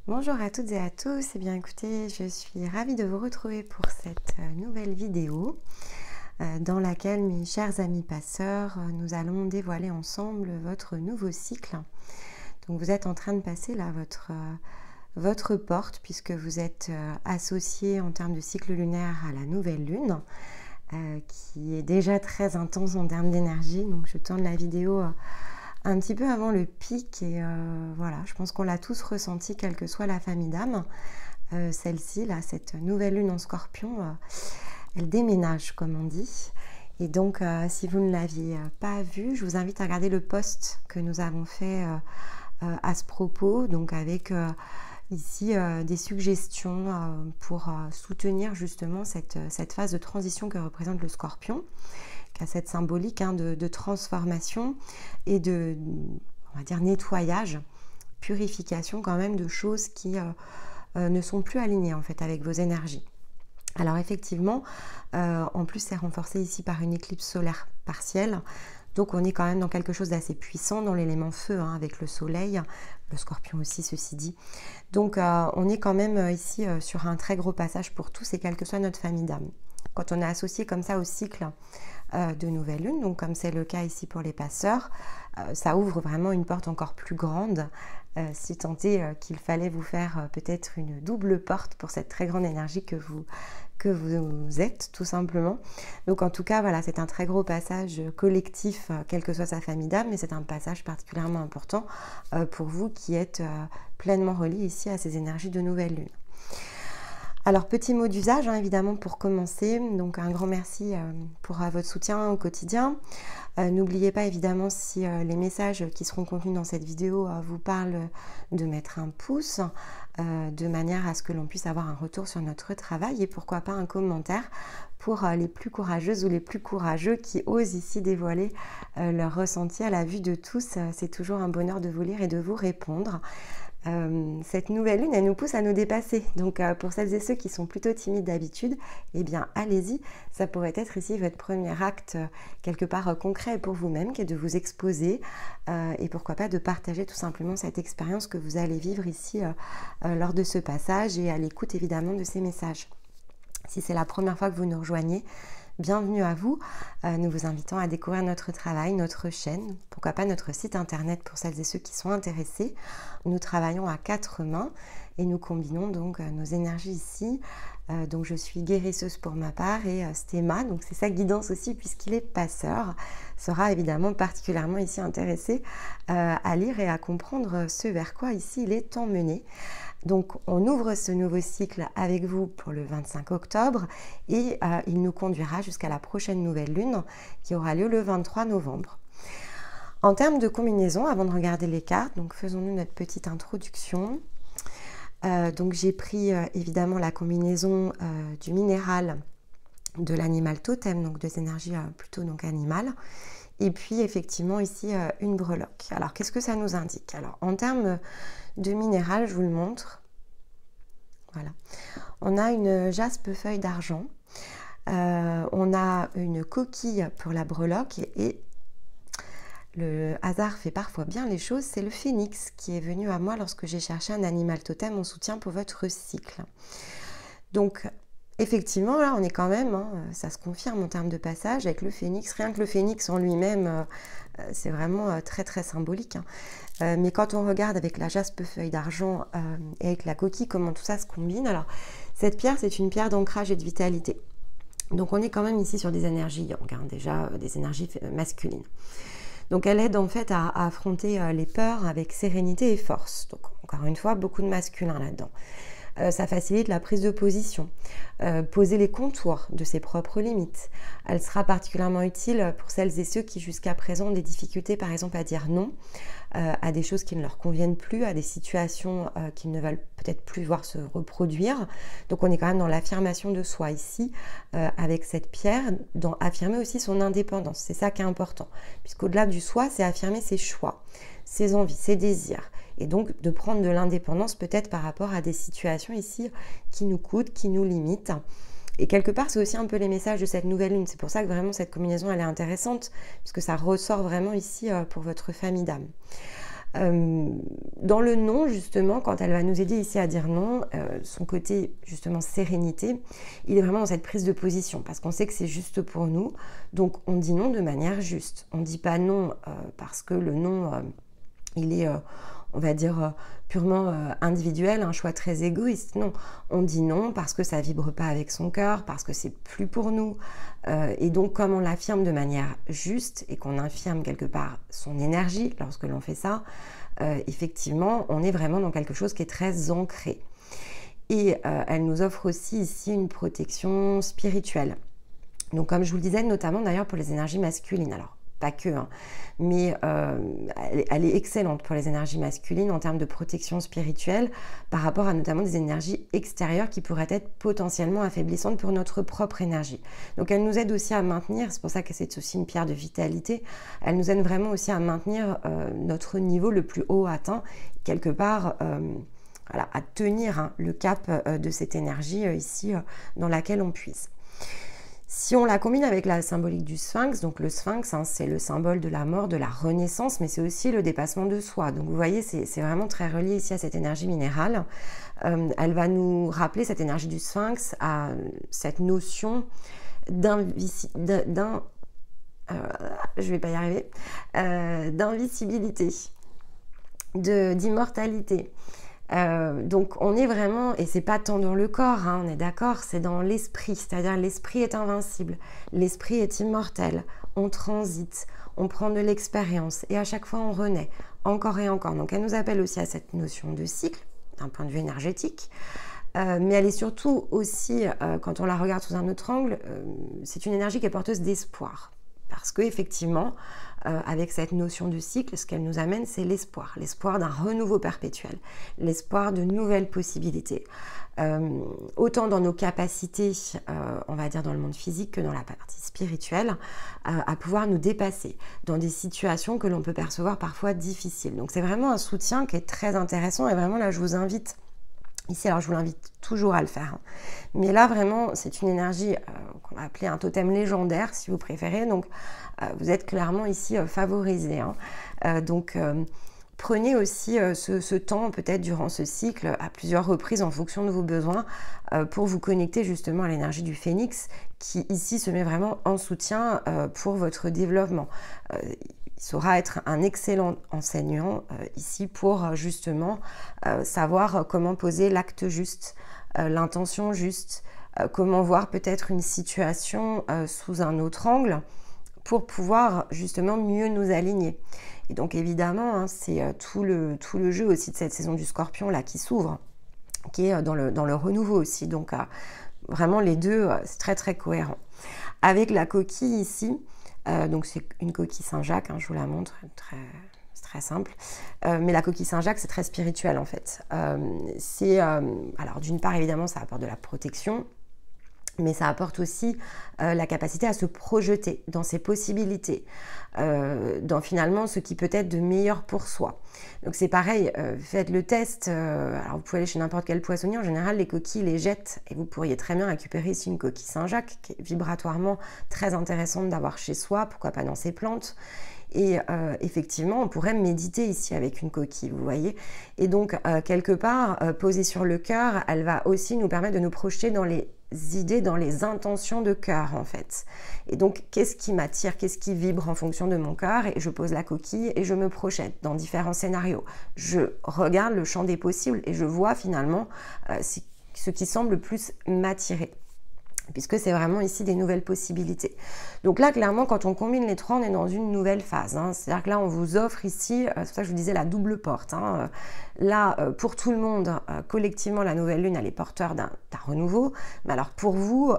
Bonjour à toutes et à tous, eh bien écoutez, je suis ravie de vous retrouver pour cette nouvelle vidéo dans laquelle, mes chers amis passeurs, nous allons dévoiler ensemble votre nouveau cycle. Donc vous êtes en train de passer là votre porte puisque vous êtes associé en termes de cycle lunaire à la nouvelle lune qui est déjà très intense en termes d'énergie. Donc je tourne la vidéo un petit peu avant le pic et voilà, je pense qu'on l'a tous ressenti, quelle que soit la famille d'âme. Celle-ci, là, cette nouvelle lune en Scorpion, elle déménage, comme on dit. Et donc, si vous ne l'aviez pas vu, je vous invite à regarder le post que nous avons fait à ce propos, donc avec ici des suggestions pour soutenir justement cette phase de transition que représente le Scorpion, qui a cette symbolique de transformation et de, on va dire, nettoyage, purification quand même de choses qui ne sont plus alignées en fait avec vos énergies. Alors effectivement, en plus c'est renforcé ici par une éclipse solaire partielle, donc on est quand même dans quelque chose d'assez puissant dans l'élément feu, avec le soleil, le Scorpion aussi ceci dit. Donc on est quand même ici sur un très gros passage pour tous et quelle que soit notre famille d'âme. Quand on est associé comme ça au cycle de nouvelle lune, donc comme c'est le cas ici pour les passeurs, ça ouvre vraiment une porte encore plus grande, si tant est qu'il fallait vous faire peut-être une double porte pour cette très grande énergie que vous êtes tout simplement. Donc en tout cas voilà, c'est un très gros passage collectif, quelle que soit sa famille d'âme, mais c'est un passage particulièrement important pour vous qui êtes pleinement relié ici à ces énergies de nouvelle lune. Alors, petit mot d'usage, évidemment, pour commencer. Donc, un grand merci pour votre soutien au quotidien. N'oubliez pas, évidemment, si les messages qui seront contenus dans cette vidéo vous parlent, de mettre un pouce, de manière à ce que l'on puisse avoir un retour sur notre travail et pourquoi pas un commentaire pour les plus courageuses ou les plus courageux qui osent ici dévoiler leur ressenti à la vue de tous. C'est toujours un bonheur de vous lire et de vous répondre. Cette nouvelle lune, elle nous pousse à nous dépasser. Donc pour celles et ceux qui sont plutôt timides d'habitude, eh bien allez-y, ça pourrait être ici votre premier acte quelque part concret pour vous-même, qui est de vous exposer et pourquoi pas de partager tout simplement cette expérience que vous allez vivre ici lors de ce passage et à l'écoute évidemment de ces messages. Si c'est la première fois que vous nous rejoignez, bienvenue à vous. Nous vous invitons à découvrir notre travail, notre chaîne, pourquoi pas notre site internet pour celles et ceux qui sont intéressés. Nous travaillons à 4 mains et nous combinons donc nos énergies ici. Donc je suis guérisseuse pour ma part et Stéma, donc c'est sa guidance aussi puisqu'il est passeur, sera évidemment particulièrement ici intéressé à lire et à comprendre ce vers quoi ici il est emmené. Donc on ouvre ce nouveau cycle avec vous pour le 25 octobre et il nous conduira jusqu'à la prochaine nouvelle lune qui aura lieu le 23 novembre. En termes de combinaison, avant de regarder les cartes, donc faisons-nous notre petite introduction. Donc j'ai pris évidemment la combinaison du minéral, de l'animal totem, donc des énergies plutôt donc animales. Et puis effectivement ici une breloque. Alors qu'est-ce que ça nous indique? Alors en termes de minéral, je vous le montre. Voilà. On a une jaspe feuille d'argent. On a une coquille pour la breloque et le hasard fait parfois bien les choses. C'est le phénix qui est venu à moi lorsque j'ai cherché un animal totem en soutien pour votre cycle. Donc effectivement, là, on est quand même, ça se confirme en termes de passage avec le phénix. Rien que le phénix en lui-même, c'est vraiment très très symbolique. Mais quand on regarde avec la jaspe feuille d'argent et avec la coquille, comment tout ça se combine. Alors, cette pierre, c'est une pierre d'ancrage et de vitalité. Donc, on est quand même ici sur des énergies yang, déjà des énergies masculines. Donc, elle aide en fait à affronter les peurs avec sérénité et force. Donc, encore une fois, beaucoup de masculin là-dedans. Ça facilite la prise de position, poser les contours de ses propres limites. Elle sera particulièrement utile pour celles et ceux qui jusqu'à présent ont des difficultés par exemple à dire non à des choses qui ne leur conviennent plus, à des situations qu'ils ne veulent peut-être plus voir se reproduire. Donc on est quand même dans l'affirmation de soi ici avec cette pierre, dans affirmer aussi son indépendance. C'est ça qui est important, puisqu'au-delà du soi, c'est affirmer ses choix, ses envies, ses désirs. Et donc de prendre de l'indépendance peut-être par rapport à des situations ici qui nous coûtent, qui nous limitent. Et quelque part, c'est aussi un peu les messages de cette nouvelle lune. C'est pour ça que vraiment cette combinaison, elle est intéressante, puisque ça ressort vraiment ici pour votre famille d'âme. Dans le non, justement, quand elle va nous aider ici à dire non, son côté justement sérénité, il est vraiment dans cette prise de position parce qu'on sait que c'est juste pour nous. Donc on dit non de manière juste. On ne dit pas non parce que le non, il est, on va dire, purement individuel, un choix très égoïste. Non, on dit non parce que ça vibre pas avec son cœur, parce que c'est plus pour nous. Et donc comme on l'affirme de manière juste et qu'on infirme quelque part son énergie lorsque l'on fait ça, effectivement, on est vraiment dans quelque chose qui est très ancré. Et elle nous offre aussi ici une protection spirituelle. Donc comme je vous le disais, notamment d'ailleurs pour les énergies masculines. Alors, pas que, hein, mais elle est excellente pour les énergies masculines en termes de protection spirituelle par rapport à notamment des énergies extérieures qui pourraient être potentiellement affaiblissantes pour notre propre énergie. Donc elle nous aide aussi à maintenir, c'est pour ça que c'est aussi une pierre de vitalité, elle nous aide vraiment aussi à maintenir notre niveau le plus haut atteint, quelque part voilà, à tenir le cap de cette énergie ici dans laquelle on puise. Si on la combine avec la symbolique du sphinx, donc le sphinx, hein, c'est le symbole de la mort, de la renaissance, mais c'est aussi le dépassement de soi. Donc vous voyez, c'est vraiment très relié ici à cette énergie minérale. Elle va nous rappeler, cette énergie du sphinx, à cette notion d'invisibilité, d'immortalité. Donc on est vraiment, et c'est pas tant dans le corps, hein, on est d'accord, c'est dans l'esprit, c'est-à-dire l'esprit est invincible, l'esprit est immortel, on transite, on prend de l'expérience et à chaque fois on renaît, encore et encore. Donc elle nous appelle aussi à cette notion de cycle, d'un point de vue énergétique, mais elle est surtout aussi, quand on la regarde sous un autre angle, c'est une énergie qui est porteuse d'espoir. Parce qu'effectivement, avec cette notion de cycle, ce qu'elle nous amène, c'est l'espoir d'un renouveau perpétuel, l'espoir de nouvelles possibilités. Autant dans nos capacités, on va dire dans le monde physique que dans la partie spirituelle, à pouvoir nous dépasser dans des situations que l'on peut percevoir parfois difficiles. Donc c'est vraiment un soutien qui est très intéressant et vraiment là je vous invite ici, alors je vous l'invite toujours à le faire, hein. Mais là vraiment c'est une énergie qu'on va appeler un totem légendaire si vous préférez, donc vous êtes clairement ici favorisé, hein. Donc prenez aussi ce temps peut-être durant ce cycle à plusieurs reprises en fonction de vos besoins pour vous connecter justement à l'énergie du phénix qui ici se met vraiment en soutien pour votre développement. Il saura être un excellent enseignant ici pour justement savoir comment poser l'acte juste, l'intention juste, comment voir peut-être une situation sous un autre angle pour pouvoir justement mieux nous aligner. Et donc évidemment, hein, c'est tout le jeu aussi de cette saison du Scorpion là qui s'ouvre, qui est dans le renouveau aussi. Donc vraiment les deux, c'est très très cohérent. Avec la coquille ici, donc c'est une coquille Saint-Jacques, hein, je vous la montre, c'est très simple. Mais la coquille Saint-Jacques, c'est très spirituel en fait. Alors d'une part, évidemment, ça apporte de la protection, mais ça apporte aussi la capacité à se projeter dans ses possibilités, dans finalement ce qui peut être de meilleur pour soi. Donc c'est pareil, faites le test, alors vous pouvez aller chez n'importe quel poissonnier, en général les coquilles les jettent et vous pourriez très bien récupérer ici une coquille Saint-Jacques qui est vibratoirement très intéressante d'avoir chez soi, pourquoi pas dans ses plantes. Et effectivement, on pourrait méditer ici avec une coquille, vous voyez. Et donc, quelque part, posée sur le cœur, elle va aussi nous permettre de nous projeter dans les idées, dans les intentions de cœur, en fait. Et donc, qu'est-ce qui m'attire, qu'est-ce qui vibre en fonction de mon cœur? Et je pose la coquille et je me projette dans différents scénarios. Je regarde le champ des possibles et je vois finalement ce qui semble plus m'attirer, puisque c'est vraiment ici des nouvelles possibilités. Donc là, clairement, quand on combine les trois, on est dans une nouvelle phase, hein. C'est-à-dire que là, on vous offre ici, c'est pour ça que je vous disais la double porte, hein. Là, pour tout le monde, collectivement, la nouvelle lune, elle est porteur d'un renouveau. Mais alors pour vous,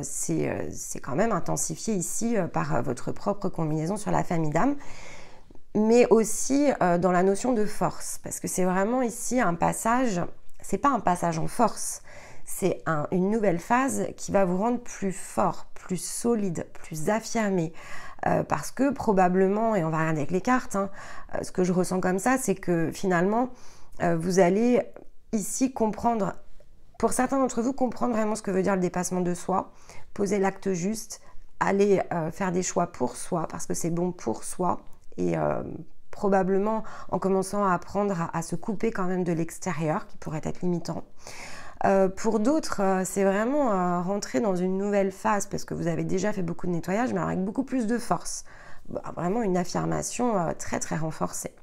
c'est quand même intensifié ici par votre propre combinaison sur la famille d'âme, mais aussi dans la notion de force, parce que c'est vraiment ici un passage, c'est pas un passage en force, c'est une nouvelle phase qui va vous rendre plus fort, plus solide, plus affirmé. Parce que probablement, et on va regarder avec les cartes, hein, ce que je ressens comme ça, c'est que finalement, vous allez ici comprendre, pour certains d'entre vous, comprendre vraiment ce que veut dire le dépassement de soi, poser l'acte juste, aller faire des choix pour soi, parce que c'est bon pour soi, et probablement en commençant à apprendre à se couper quand même de l'extérieur, qui pourrait être limitant. Pour d'autres, c'est vraiment rentrer dans une nouvelle phase, parce que vous avez déjà fait beaucoup de nettoyage, mais avec beaucoup plus de force. Vraiment une affirmation très très renforcée.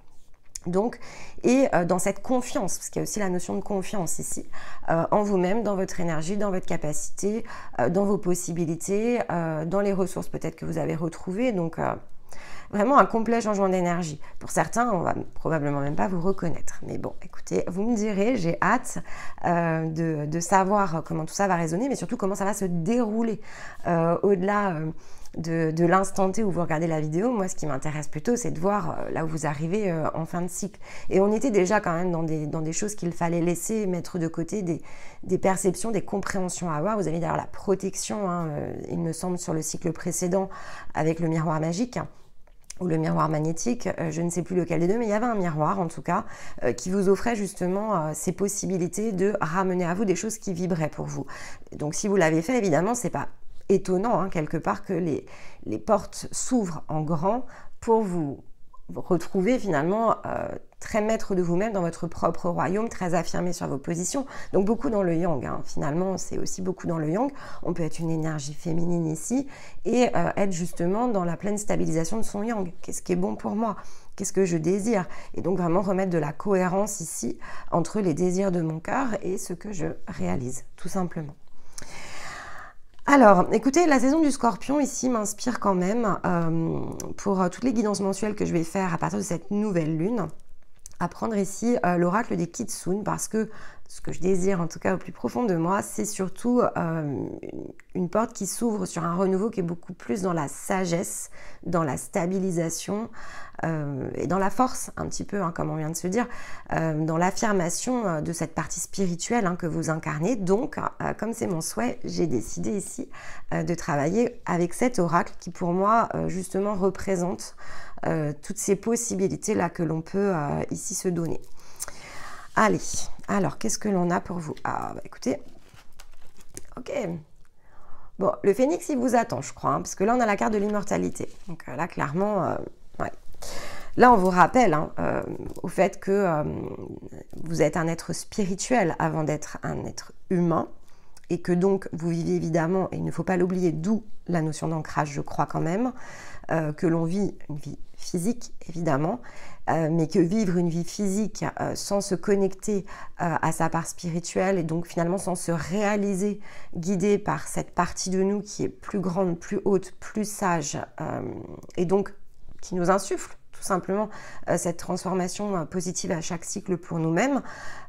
Donc, et dans cette confiance, parce qu'il y a aussi la notion de confiance ici, en vous-même, dans votre énergie, dans votre capacité, dans vos possibilités, dans les ressources peut-être que vous avez retrouvées. Donc, vraiment un complet changement d'énergie. Pour certains, on va probablement même pas vous reconnaître. Mais bon, écoutez, vous me direz, j'ai hâte de savoir comment tout ça va résonner, mais surtout comment ça va se dérouler au-delà de l'instant T où vous regardez la vidéo. Moi, ce qui m'intéresse plutôt, c'est de voir là où vous arrivez en fin de cycle. Et on était déjà quand même dans des choses qu'il fallait laisser mettre de côté, des perceptions, des compréhensions à avoir. Vous avez d'ailleurs la protection, hein, il me semble, sur le cycle précédent avec le miroir magique, ou le miroir magnétique, je ne sais plus lequel des deux, mais il y avait un miroir en tout cas qui vous offrait justement ces possibilités de ramener à vous des choses qui vibraient pour vous. Donc si vous l'avez fait, évidemment, c'est pas étonnant hein, quelque part que les portes s'ouvrent en grand pour vous retrouver finalement très maître de vous-même dans votre propre royaume, très affirmé sur vos positions. Donc beaucoup dans le yang, hein. Finalement c'est aussi beaucoup dans le yang. On peut être une énergie féminine ici et être justement dans la pleine stabilisation de son yang. Qu'est-ce qui est bon pour moi? Qu'est-ce que je désire? Et donc vraiment remettre de la cohérence ici entre les désirs de mon cœur et ce que je réalise, tout simplement. Alors, écoutez, la saison du Scorpion ici m'inspire quand même pour toutes les guidances mensuelles que je vais faire à partir de cette nouvelle lune, à prendre ici l'oracle des Kitsune, parce que ce que je désire en tout cas au plus profond de moi, c'est surtout une porte qui s'ouvre sur un renouveau qui est beaucoup plus dans la sagesse, dans la stabilisation et dans la force un petit peu, hein, comme on vient de se dire, dans l'affirmation de cette partie spirituelle hein, que vous incarnez. Donc, comme c'est mon souhait, j'ai décidé ici de travailler avec cet oracle qui pour moi justement représente toutes ces possibilités-là que l'on peut ici se donner. Allez, alors qu'est-ce que l'on a pour vous? Ah, bah écoutez, ok. Bon, le phénix, il vous attend, je crois, hein, parce que là, on a la carte de l'immortalité. Donc là, clairement, ouais. Là, on vous rappelle hein, au fait que vous êtes un être spirituel avant d'être un être humain, et que donc, vous vivez évidemment, et il ne faut pas l'oublier, d'où la notion d'ancrage, je crois quand même, que l'on vit une vie physique, évidemment, mais que vivre une vie physique sans se connecter à sa part spirituelle et donc finalement sans se réaliser guidé par cette partie de nous qui est plus grande, plus haute, plus sage et donc qui nous insuffle tout simplement cette transformation positive à chaque cycle pour nous-mêmes,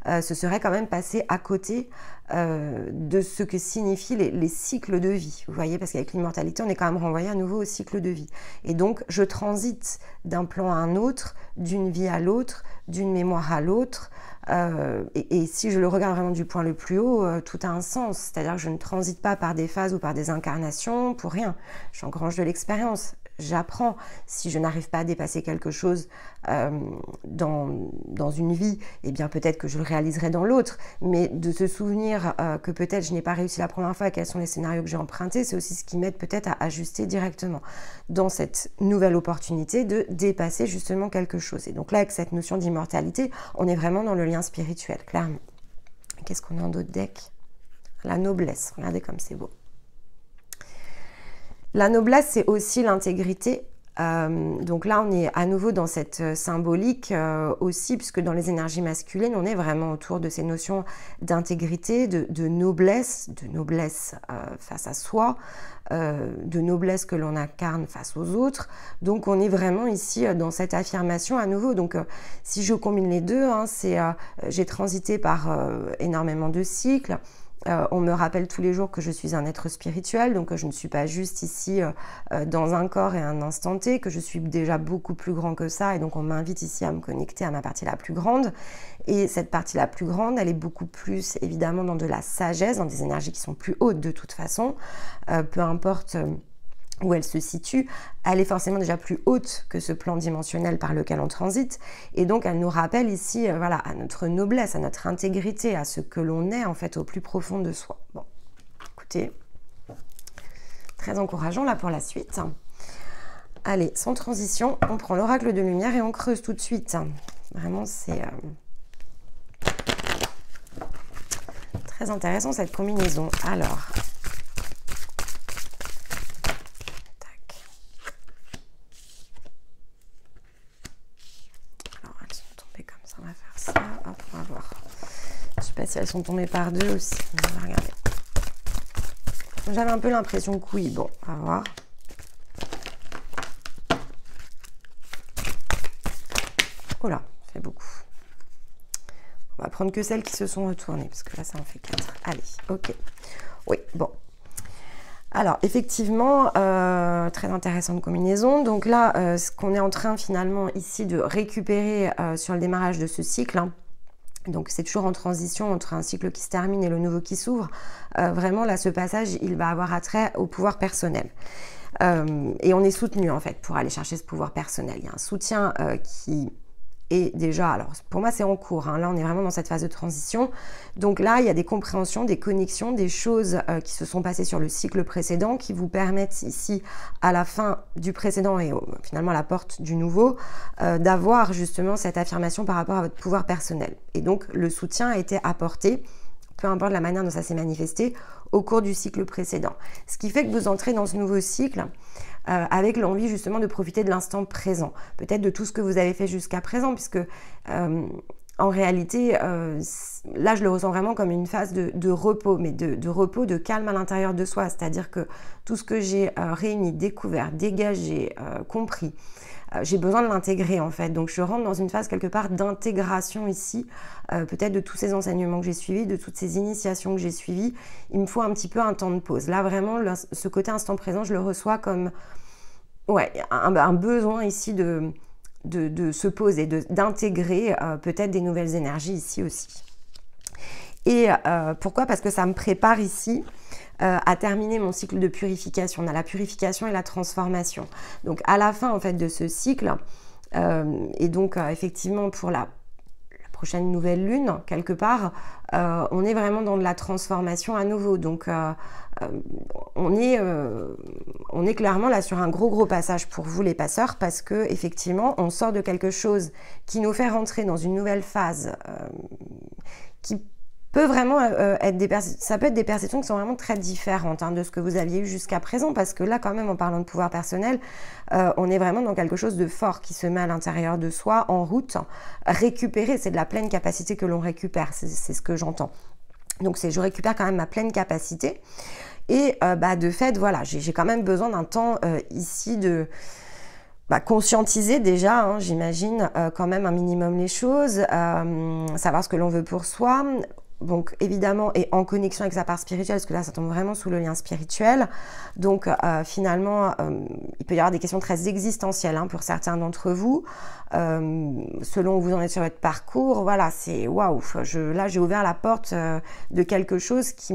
ce serait quand même passer à côté de ce que signifient les cycles de vie. Vous voyez, parce qu'avec l'immortalité, on est quand même renvoyé à nouveau au cycle de vie. Et donc, je transite d'un plan à un autre, d'une vie à l'autre, d'une mémoire à l'autre. Et si je le regarde vraiment du point le plus haut, tout a un sens. C'est-à-dire que je ne transite pas par des phases ou par des incarnations pour rien. J'engrange de l'expérience. J'apprends. Si je n'arrive pas à dépasser quelque chose dans une vie, eh bien peut-être que je le réaliserai dans l'autre. Mais de se souvenir que peut-être je n'ai pas réussi la première fois et quels sont les scénarios que j'ai empruntés, c'est aussi ce qui m'aide peut-être à ajuster directement dans cette nouvelle opportunité de dépasser justement quelque chose. Et donc là, avec cette notion d'immortalité, on est vraiment dans le lien spirituel, clairement. Qu'est-ce qu'on a en d'autres decks? La noblesse. Regardez comme c'est beau. La noblesse, c'est aussi l'intégrité. Donc là, on est à nouveau dans cette symbolique aussi, puisque dans les énergies masculines, on est vraiment autour de ces notions d'intégrité, de noblesse face à soi, de noblesse que l'on incarne face aux autres. Donc on est vraiment ici dans cette affirmation à nouveau. Donc si je combine les deux, hein, j'ai transité par énormément de cycles. On me rappelle tous les jours que je suis un être spirituel, donc je ne suis pas juste ici dans un corps et un instant T, que je suis déjà beaucoup plus grand que ça, et donc on m'invite ici à me connecter à ma partie la plus grande. Et cette partie la plus grande, elle est beaucoup plus évidemment dans de la sagesse, dans des énergies qui sont plus hautes de toute façon, peu importe où elle se situe, elle est forcément déjà plus haute que ce plan dimensionnel par lequel on transite, et donc elle nous rappelle ici voilà, à notre noblesse, à notre intégrité, à ce que l'on est en fait au plus profond de soi. Bon, écoutez, très encourageant là pour la suite. Allez, sans transition, on prend l'oracle de lumière et on creuse tout de suite. Vraiment, c'est très intéressant cette combinaison. Alors, tac. Alors, elles sont tombées comme ça, on va faire ça. Hop, on va voir. Je sais pas si elles sont tombées par deux aussi. On va regarder. J'avais un peu l'impression que oui. Bon, on va voir. Oh là, ça fait beaucoup. On va prendre que celles qui se sont retournées, parce que là, ça en fait 4. Allez, ok. Oui, bon. Alors, effectivement, très intéressante combinaison. Donc là, ce qu'on est en train finalement ici de récupérer sur le démarrage de ce cycle, hein, donc c'est toujours en transition entre un cycle qui se termine et le nouveau qui s'ouvre. Vraiment, là, ce passage, il va avoir attrait au pouvoir personnel. Et on est soutenu, en fait, pour aller chercher ce pouvoir personnel. Il y a un soutien qui... Et déjà, alors pour moi c'est en cours, hein. Là on est vraiment dans cette phase de transition. Donc là il y a des compréhensions, des connexions, des choses qui se sont passées sur le cycle précédent qui vous permettent ici à la fin du précédent et finalement à la porte du nouveau d'avoir justement cette affirmation par rapport à votre pouvoir personnel. Et donc le soutien a été apporté, peu importe la manière dont ça s'est manifesté, au cours du cycle précédent. Ce qui fait que vous entrez dans ce nouveau cycle avec l'envie justement de profiter de l'instant présent, peut-être de tout ce que vous avez fait jusqu'à présent, puisque en réalité, là je le ressens vraiment comme une phase de repos, mais de repos, de calme à l'intérieur de soi, c'est-à-dire que tout ce que j'ai réuni, découvert, dégagé, compris, j'ai besoin de l'intégrer en fait. Donc je rentre dans une phase quelque part d'intégration ici, peut-être de tous ces enseignements que j'ai suivis, de toutes ces initiations que j'ai suivies. Il me faut un petit peu un temps de pause. Là vraiment, ce côté instant présent, je le reçois comme ouais, un besoin ici de se poser, d'intégrer peut-être des nouvelles énergies ici aussi. Et pourquoi? Parce que ça me prépare ici à terminer mon cycle de purification. On a la purification et la transformation. Donc à la fin en fait de ce cycle, et donc effectivement pour la prochaine nouvelle lune, quelque part, on est vraiment dans de la transformation à nouveau. Donc on est clairement là sur un gros passage pour vous les passeurs, parce que effectivement on sort de quelque chose qui nous fait rentrer dans une nouvelle phase qui peut vraiment être ça peut être des perceptions qui sont vraiment très différentes hein, de ce que vous aviez eu jusqu'à présent, parce que là quand même en parlant de pouvoir personnel, on est vraiment dans quelque chose de fort qui se met à l'intérieur de soi, en route. Récupérer, c'est de la pleine capacité que l'on récupère, c'est ce que j'entends. Donc je récupère quand même ma pleine capacité, et de fait voilà, j'ai quand même besoin d'un temps ici de conscientiser déjà, hein, j'imagine, quand même un minimum les choses, savoir ce que l'on veut pour soi. Donc évidemment, et en connexion avec sa part spirituelle, parce que là ça tombe vraiment sous le lien spirituel. Donc finalement, il peut y avoir des questions très existentielles hein, pour certains d'entre vous, selon où vous en êtes sur votre parcours. Voilà, c'est waouh, là j'ai ouvert la porte de quelque chose qui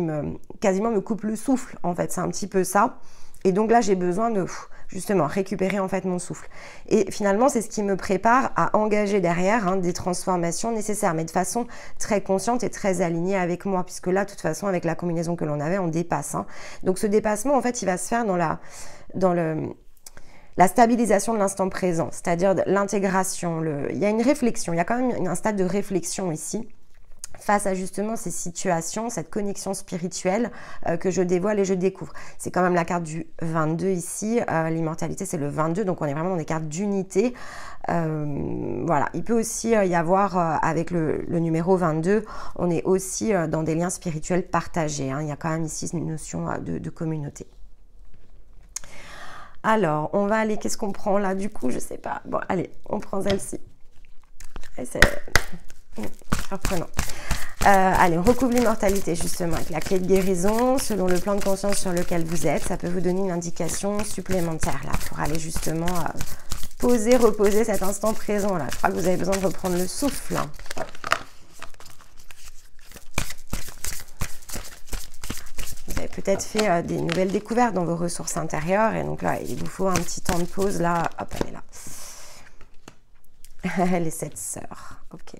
quasiment me coupe le souffle en fait, c'est un petit peu ça. Et donc là j'ai besoin de justement récupérer en fait mon souffle. Et finalement, c'est ce qui me prépare à engager derrière hein, des transformations nécessaires, mais de façon très consciente et très alignée avec moi, puisque là, de toute façon, avec la combinaison que l'on avait, on dépasse. Hein. Donc ce dépassement, en fait, il va se faire dans la stabilisation de l'instant présent, c'est-à-dire l'intégration. Il y a une réflexion, il y a quand même un stade de réflexion ici, face à justement ces situations, cette connexion spirituelle que je dévoile et je découvre. C'est quand même la carte du 22 ici, l'immortalité c'est le 22, donc on est vraiment dans des cartes d'unité. Voilà, il peut aussi y avoir avec le numéro 22, on est aussi dans des liens spirituels partagés, hein. Il y a quand même ici une notion de communauté. Alors, on va aller, qu'est-ce qu'on prend là du coup? Je sais pas. Bon, allez, on prend celle-ci. C'est surprenant. Allez, on recouvre l'immortalité justement avec la clé de guérison selon le plan de conscience sur lequel vous êtes. Ça peut vous donner une indication supplémentaire là pour aller justement poser, reposer cet instant présent là. Je crois que vous avez besoin de reprendre le souffle. Hein. Vous avez peut-être fait des nouvelles découvertes dans vos ressources intérieures et donc là, il vous faut un petit temps de pause là. Hop, elle est là. Les 7 sœurs. Ok.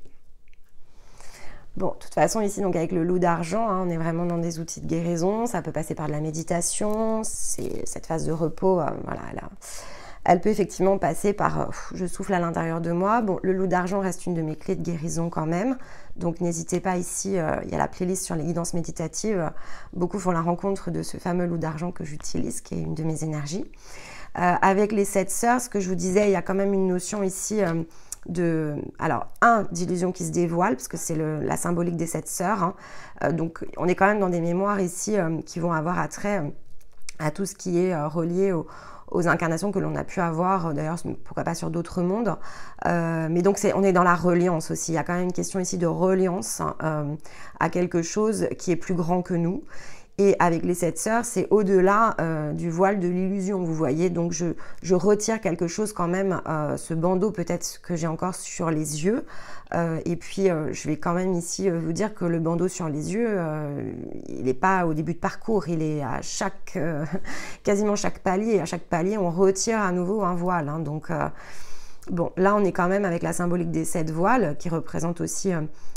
Bon, de toute façon, ici, donc avec le loup d'argent, hein, on est vraiment dans des outils de guérison. Ça peut passer par de la méditation. C'est cette phase de repos, voilà, elle peut effectivement passer par je souffle à l'intérieur de moi. Bon, le loup d'argent reste une de mes clés de guérison quand même. Donc n'hésitez pas ici, il y a la playlist sur les guidances méditatives. Beaucoup font la rencontre de ce fameux loup d'argent que j'utilise, qui est une de mes énergies. Avec les 7 sœurs, ce que je vous disais, il y a quand même une notion ici d'illusion qui se dévoile, parce que c'est la symbolique des 7 sœurs. Hein. Donc on est quand même dans des mémoires ici qui vont avoir attrait à tout ce qui est relié aux incarnations que l'on a pu avoir, d'ailleurs pourquoi pas sur d'autres mondes. Mais donc on est dans la reliance aussi, il y a quand même une question ici de reliance à quelque chose qui est plus grand que nous. Et avec les 7 sœurs, c'est au-delà du voile de l'illusion, vous voyez. Donc je retire quelque chose quand même, ce bandeau peut-être que j'ai encore sur les yeux. Et puis je vais quand même ici vous dire que le bandeau sur les yeux, il n'est pas au début de parcours, il est à quasiment chaque palier. À chaque palier, on retire à nouveau un voile. Hein. Donc bon, là on est quand même avec la symbolique des 7 voiles qui représentent aussi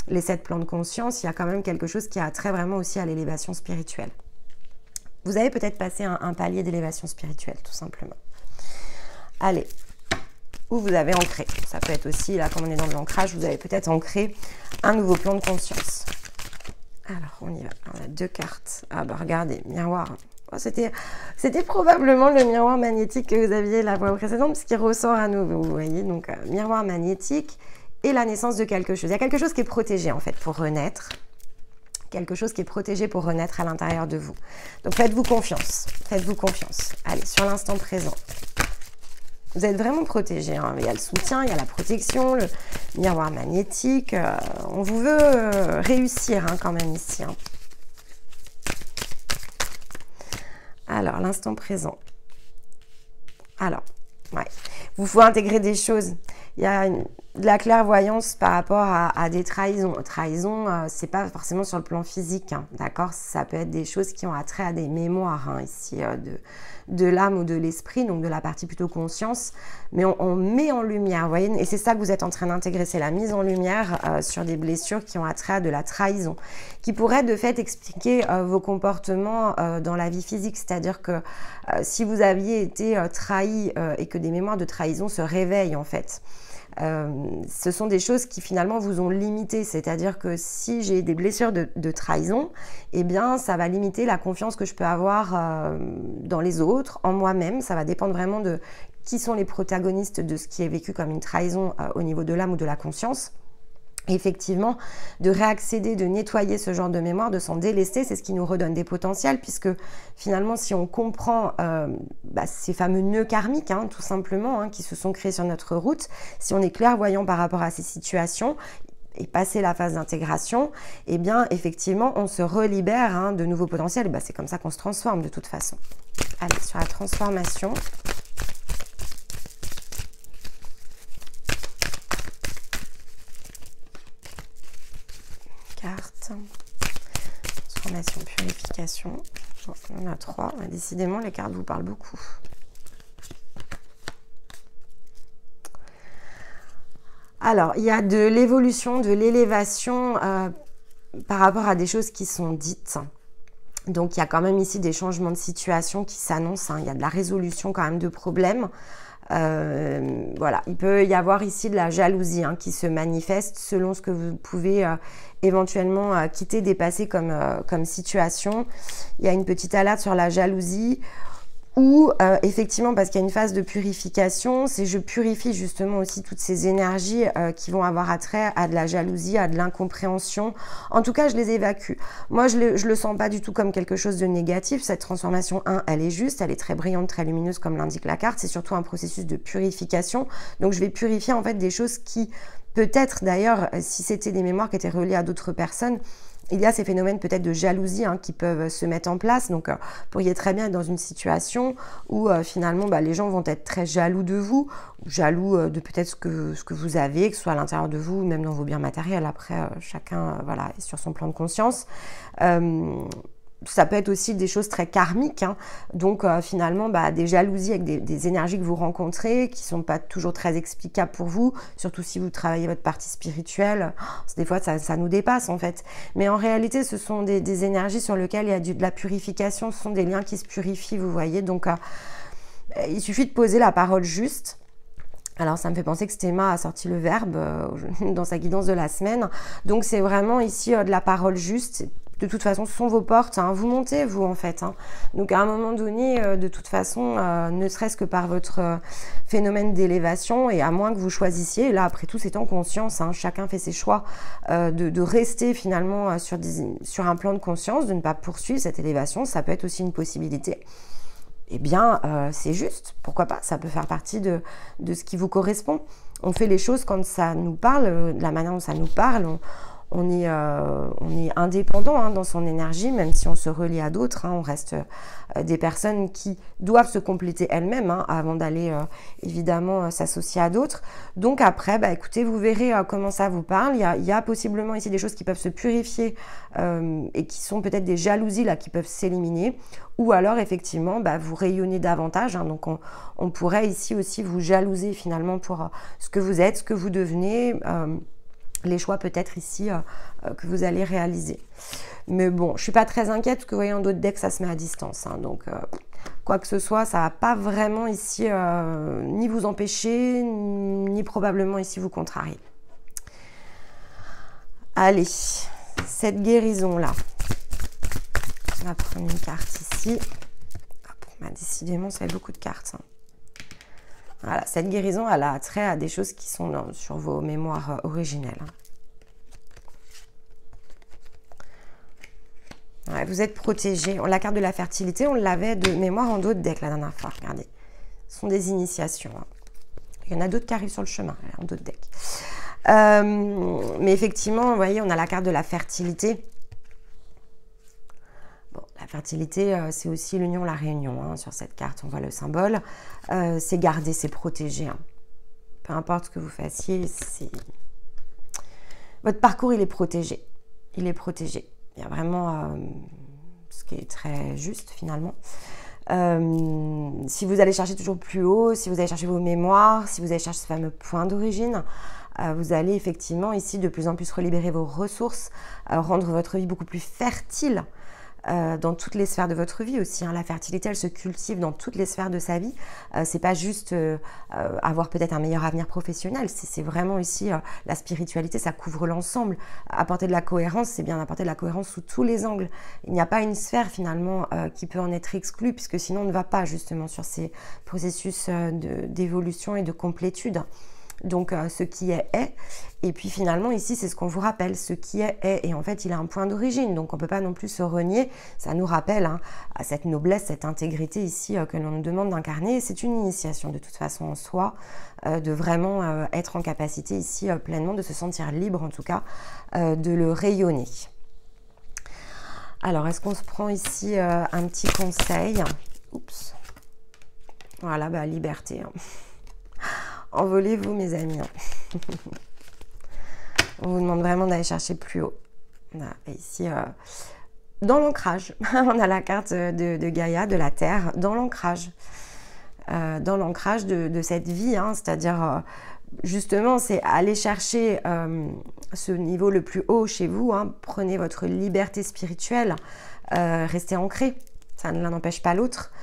les 7 plans de conscience. Il y a quand même quelque chose qui a trait vraiment aussi à l'élévation spirituelle. Vous avez peut-être passé un palier d'élévation spirituelle, tout simplement. Allez, où vous avez ancré. Ça peut être aussi, là, comme on est dans de l'ancrage, vous avez peut-être ancré un nouveau plan de conscience. Alors, on y va. On a 2 cartes. Ah bah regardez, miroir. Oh, c'était probablement le miroir magnétique que vous aviez la fois précédente, puisqu'il ressort à nouveau, vous voyez. Donc, miroir magnétique et la naissance de quelque chose. Il y a quelque chose qui est protégé, en fait, pour renaître. Quelque chose qui est protégé pour renaître à l'intérieur de vous. Donc, faites-vous confiance. Faites-vous confiance. Allez, sur l'instant présent. Vous êtes vraiment protégé. Hein. Il y a le soutien, il y a la protection, le miroir magnétique. On vous veut réussir hein, quand même ici. Hein. Alors, l'instant présent. Alors, ouais. Vous faut intégrer des choses. Il y a de la clairvoyance par rapport à des trahisons. Trahison, c'est pas forcément sur le plan physique, hein, d'accord? Ça peut être des choses qui ont attrait à des mémoires, hein, ici, de l'âme ou de l'esprit, donc de la partie plutôt conscience. Mais on met en lumière, vous voyez? Et c'est ça que vous êtes en train d'intégrer, c'est la mise en lumière sur des blessures qui ont attrait à de la trahison, qui pourrait de fait expliquer vos comportements dans la vie physique. C'est-à-dire que si vous aviez été trahi et que des mémoires de trahison se réveillent en fait, ce sont des choses qui finalement vous ont limité, c'est-à-dire que si j'ai des blessures de trahison, eh bien ça va limiter la confiance que je peux avoir dans les autres, en moi-même. Ça va dépendre vraiment de qui sont les protagonistes de ce qui est vécu comme une trahison au niveau de l'âme ou de la conscience. Effectivement, de réaccéder, de nettoyer ce genre de mémoire, de s'en délester, c'est ce qui nous redonne des potentiels, puisque finalement, si on comprend ces fameux nœuds karmiques, hein, tout simplement, hein, qui se sont créés sur notre route, si on est clairvoyant par rapport à ces situations, et passer la phase d'intégration, eh bien, effectivement, on se relibère hein, de nouveaux potentiels. C'est comme ça qu'on se transforme de toute façon. Allez, sur la transformation. Carte, transformation, purification. Bon, on a 3. Décidément, les cartes vous parlent beaucoup. Alors, il y a de l'évolution, de l'élévation par rapport à des choses qui sont dites. Donc, il y a quand même ici des changements de situation qui s'annoncent. Hein. Il y a de la résolution quand même de problèmes. Voilà, il peut y avoir ici de la jalousie hein, qui se manifeste selon ce que vous pouvez éventuellement quitter, dépasser comme situation. Il y a une petite alerte sur la jalousie ou effectivement parce qu'il y a une phase de purification, c'est je purifie justement aussi toutes ces énergies qui vont avoir attrait à de la jalousie, à de l'incompréhension. En tout cas, je les évacue. Moi, je le sens pas du tout comme quelque chose de négatif. Cette transformation 1, elle est juste, elle est très brillante, très lumineuse comme l'indique la carte. C'est surtout un processus de purification. Donc, je vais purifier en fait des choses qui, peut-être d'ailleurs, si c'était des mémoires qui étaient reliées à d'autres personnes, il y a ces phénomènes peut-être de jalousie hein, qui peuvent se mettre en place. Donc, vous pourriez très bien être dans une situation où finalement, les gens vont être très jaloux de vous, jaloux de peut-être ce que vous avez, que ce soit à l'intérieur de vous, même dans vos biens matériels. Après, chacun voilà, est sur son plan de conscience. Ça peut être aussi des choses très karmiques, hein. Donc finalement des jalousies avec des énergies que vous rencontrez qui ne sont pas toujours très explicables pour vous, surtout si vous travaillez votre partie spirituelle. Des fois ça nous dépasse en fait, mais en réalité ce sont des énergies sur lesquelles il y a de la purification, ce sont des liens qui se purifient, vous voyez. Donc il suffit de poser la parole juste. Alors, ça me fait penser que Stéma a sorti le verbe dans sa guidance de la semaine. Donc, c'est vraiment ici de la parole juste. De toute façon, ce sont vos portes. Hein. Vous montez, vous, en fait. Hein. Donc, à un moment donné, de toute façon, ne serait-ce que par votre phénomène d'élévation, et à moins que vous choisissiez, là, après tout, c'est en conscience. Hein. Chacun fait ses choix de rester finalement sur un plan de conscience, de ne pas poursuivre cette élévation. Ça peut être aussi une possibilité. Eh bien, c'est juste, pourquoi pas, ça peut faire partie de ce qui vous correspond. On fait les choses quand ça nous parle, de la manière dont ça nous parle, on est indépendant hein, dans son énergie, même si on se relie à d'autres, hein, on reste des personnes qui doivent se compléter elles-mêmes hein, avant d'aller évidemment s'associer à d'autres. Donc après, bah, écoutez, vous verrez comment ça vous parle. Il y a possiblement ici des choses qui peuvent se purifier et qui sont peut-être des jalousies là, qui peuvent s'éliminer. Ou alors effectivement, bah, vous rayonnez davantage. Hein, donc on pourrait ici aussi vous jalouser finalement pour ce que vous êtes, ce que vous devenez. Les choix peut-être ici que vous allez réaliser. Mais bon, je ne suis pas très inquiète parce que vous voyez en d'autres decks, ça se met à distance. Hein, donc, quoi que ce soit, ça ne va pas vraiment ici ni vous empêcher, ni probablement ici vous contrarier. Allez, cette guérison-là. On va prendre une carte ici. Hop, bah, décidément, ça fait beaucoup de cartes. Hein. Voilà, cette guérison, elle a trait à des choses qui sont sur vos mémoires originelles. Ouais, vous êtes protégé. La carte de la fertilité, on l'avait de mémoire en d'autres decks la dernière fois. Regardez, ce sont des initiations. Hein. Il y en a d'autres qui arrivent sur le chemin, en d'autres decks. Mais effectivement, vous voyez, on a la carte de la fertilité. Bon, la fertilité, c'est aussi l'union, la réunion. Hein. Sur cette carte, on voit le symbole. C'est garder, c'est protéger. Hein. Peu importe ce que vous fassiez, votre parcours, il est protégé. Il est protégé. Il y a vraiment ce qui est très juste, finalement. Si vous allez chercher toujours plus haut, si vous allez chercher vos mémoires, si vous allez chercher ce fameux point d'origine, vous allez effectivement ici de plus en plus relibérer vos ressources, rendre votre vie beaucoup plus fertile dans toutes les sphères de votre vie aussi. Hein. La fertilité, elle se cultive dans toutes les sphères de sa vie. C'est pas juste avoir peut-être un meilleur avenir professionnel. C'est vraiment ici la spiritualité, ça couvre l'ensemble. Apporter de la cohérence, c'est bien apporter de la cohérence sous tous les angles. Il n'y a pas une sphère finalement qui peut en être exclue, puisque sinon on ne va pas justement sur ces processus d'évolution et de complétude. Donc ce qui est. Et puis finalement ici c'est ce qu'on vous rappelle, ce qui est. Et en fait il a un point d'origine, donc on ne peut pas non plus se renier. Ça nous rappelle hein, à cette noblesse, cette intégrité ici que l'on nous demande d'incarner. C'est une initiation de toute façon en soi, de vraiment être en capacité ici pleinement, de se sentir libre en tout cas, de le rayonner. Alors est-ce qu'on se prend ici un petit conseil? Oups. Voilà, bah liberté. Hein. Envolez-vous mes amis. On vous demande vraiment d'aller chercher plus haut. Voilà, ici, dans l'ancrage, on a la carte de Gaïa, de la Terre, dans l'ancrage. Dans l'ancrage de cette vie, hein, c'est-à-dire justement, c'est aller chercher ce niveau le plus haut chez vous. Hein, prenez votre liberté spirituelle, restez ancré. Ça ne l'un n'empêche pas l'autre.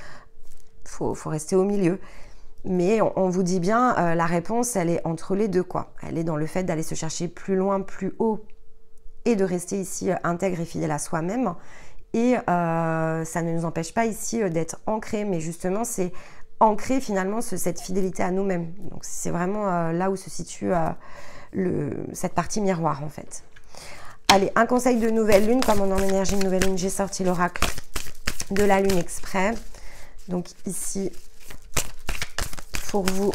Faut rester au milieu. Mais on vous dit bien, la réponse, elle est entre les deux, quoi. Elle est dans le fait d'aller se chercher plus loin, plus haut, et de rester ici intègre et fidèle à soi-même. Et ça ne nous empêche pas ici d'être ancré, mais justement, c'est ancrer finalement cette fidélité à nous-mêmes. Donc c'est vraiment là où se situe cette partie miroir, en fait. Allez, un conseil de nouvelle lune, comme on est en énergie de nouvelle lune, j'ai sorti l'oracle de la lune exprès. Donc ici, pour vous,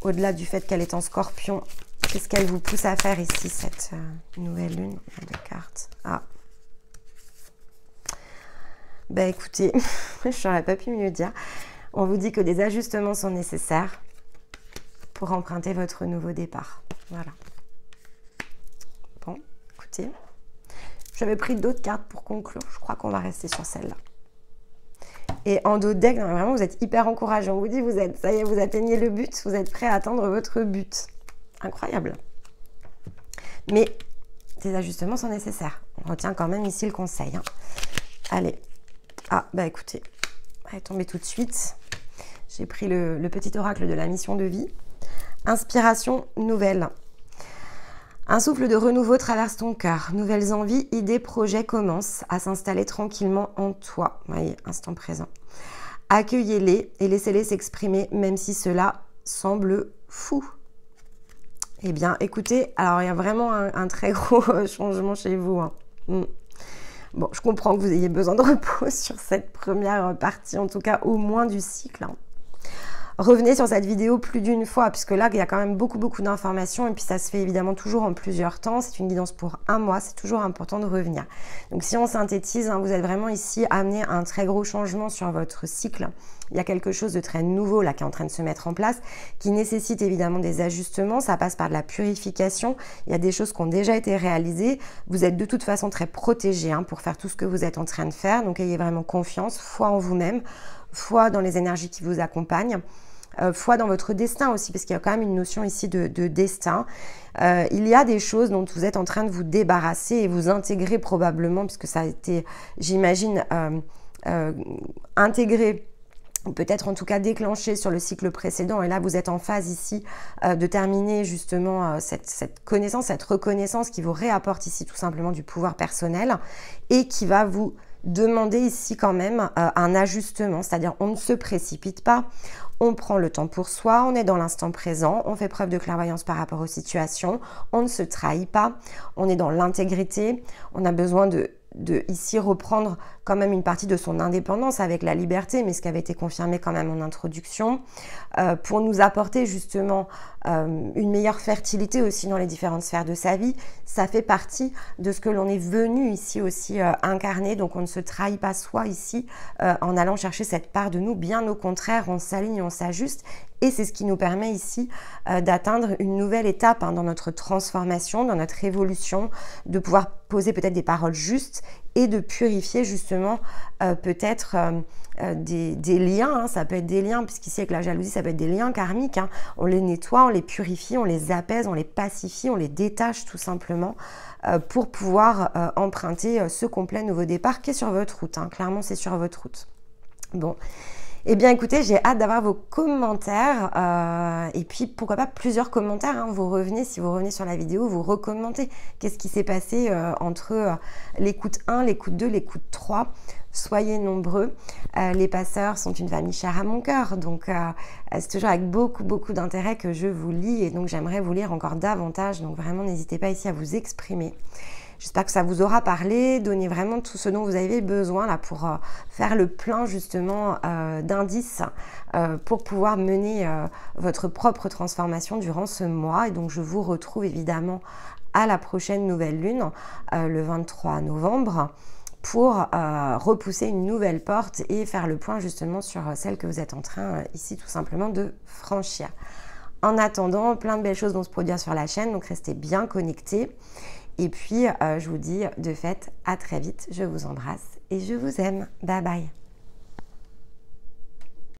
au-delà du fait qu'elle est en scorpion, qu'est-ce qu'elle vous pousse à faire ici, cette nouvelle lune? De cartes. Ah. Ben écoutez, je n'aurais pas pu mieux dire. On vous dit que des ajustements sont nécessaires pour emprunter votre nouveau départ. Voilà. Bon, écoutez, j'avais pris d'autres cartes pour conclure. Je crois qu'on va rester sur celle-là. Et en d'autres decks, vraiment, vous êtes hyper encourageant. On vous dit, ça y est, vous atteignez le but, vous êtes prêt à atteindre votre but. Incroyable. Mais des ajustements sont nécessaires. On retient quand même ici le conseil. Hein. Allez. Ah, bah écoutez, elle est tombée tout de suite. J'ai pris le petit oracle de la mission de vie. Inspiration nouvelle. Un souffle de renouveau traverse ton cœur. Nouvelles envies, idées, projets commencent à s'installer tranquillement en toi. Voyez, instant présent. Accueillez-les et laissez-les s'exprimer, même si cela semble fou. Eh bien, écoutez, alors il y a vraiment un très gros changement chez vous. Hein. Bon, je comprends que vous ayez besoin de repos sur cette première partie, en tout cas au moins du cycle. Hein. Revenez sur cette vidéo plus d'une fois, puisque là, il y a quand même beaucoup d'informations, et puis ça se fait évidemment toujours en plusieurs temps. C'est une guidance pour un mois, c'est toujours important de revenir. Donc si on synthétise, hein, vous êtes vraiment ici amené à un très gros changement sur votre cycle. Il y a quelque chose de très nouveau là qui est en train de se mettre en place, qui nécessite évidemment des ajustements. Ça passe par de la purification. Il y a des choses qui ont déjà été réalisées. Vous êtes de toute façon très protégé hein, pour faire tout ce que vous êtes en train de faire. Donc ayez vraiment confiance, foi en vous-même, foi dans les énergies qui vous accompagnent. Foi dans votre destin aussi, parce qu'il y a quand même une notion ici de destin. Il y a des choses dont vous êtes en train de vous débarrasser et vous intégrer probablement, puisque ça a été, j'imagine, intégré, peut-être en tout cas déclenché sur le cycle précédent. Et là, vous êtes en phase ici de terminer justement cette connaissance, cette reconnaissance qui vous réapporte ici tout simplement du pouvoir personnel et qui va vous demander ici quand même un ajustement, c'est-à-dire on ne se précipite pas, on prend le temps pour soi, on est dans l'instant présent, on fait preuve de clairvoyance par rapport aux situations, on ne se trahit pas, on est dans l'intégrité, on a besoin de ici reprendre quand même une partie de son indépendance avec la liberté, mais ce qui avait été confirmé quand même en introduction, pour nous apporter justement une meilleure fertilité aussi dans les différentes sphères de sa vie. Ça fait partie de ce que l'on est venu ici aussi incarner, donc on ne se trahit pas soi ici en allant chercher cette part de nous, bien au contraire, on s'aligne, on s'ajuste. Et c'est ce qui nous permet ici d'atteindre une nouvelle étape hein, dans notre transformation, dans notre évolution, de pouvoir poser peut-être des paroles justes et de purifier justement peut-être des liens. Hein, ça peut être des liens, puisqu'ici avec la jalousie, ça peut être des liens karmiques. Hein, on les nettoie, on les purifie, on les apaise, on les pacifie, on les détache tout simplement pour pouvoir emprunter ce complet nouveau départ qui est sur votre route. Hein, clairement, c'est sur votre route. Bon. Eh bien écoutez, j'ai hâte d'avoir vos commentaires et puis pourquoi pas plusieurs commentaires, hein. Vous revenez, si vous revenez sur la vidéo, vous recommentez qu'est-ce qui s'est passé entre l'écoute 1, l'écoute 2, l'écoute 3. Soyez nombreux, les passeurs sont une famille chère à mon cœur, donc c'est toujours avec beaucoup d'intérêt que je vous lis et donc j'aimerais vous lire encore davantage, donc vraiment n'hésitez pas ici à vous exprimer. J'espère que ça vous aura parlé, donner vraiment tout ce dont vous avez besoin là pour faire le plein justement d'indices pour pouvoir mener votre propre transformation durant ce mois. Et donc je vous retrouve évidemment à la prochaine nouvelle lune, le 23 novembre, pour repousser une nouvelle porte et faire le point justement sur celle que vous êtes en train ici tout simplement de franchir. En attendant, plein de belles choses vont se produire sur la chaîne, donc restez bien connectés. Et puis, je vous dis de fait à très vite. Je vous embrasse et je vous aime. Bye bye.